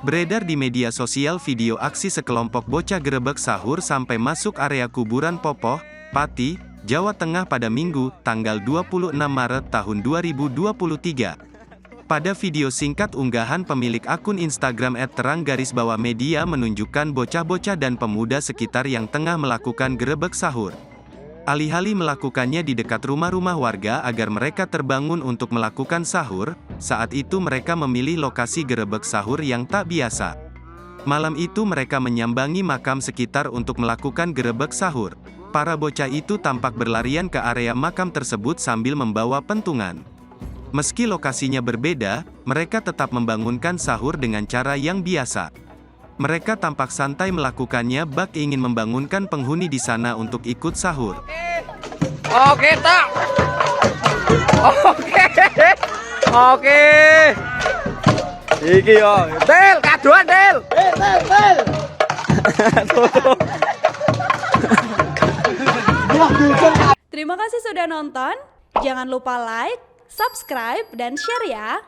Beredar di media sosial video aksi sekelompok bocah gerebek sahur sampai masuk area kuburan Popoh, Pati, Jawa Tengah pada Minggu, tanggal 26 Maret tahun 2023. Pada video singkat unggahan pemilik akun Instagram @terang_media menunjukkan bocah-bocah dan pemuda sekitar yang tengah melakukan gerebek sahur. Alih-alih melakukannya di dekat rumah-rumah warga agar mereka terbangun untuk melakukan sahur, saat itu mereka memilih lokasi gerebek sahur yang tak biasa. Malam itu mereka menyambangi makam sekitar untuk melakukan gerebek sahur. Para bocah itu tampak berlarian ke area makam tersebut sambil membawa pentungan. Meski lokasinya berbeda, mereka tetap membangunkan sahur dengan cara yang biasa. Mereka tampak santai melakukannya bak ingin membangunkan penghuni di sana untuk ikut sahur. Oke, tak. Oke. Iki yo. Del, kaduan, Del. Del. Terima kasih sudah nonton. Jangan lupa like, subscribe, dan share ya.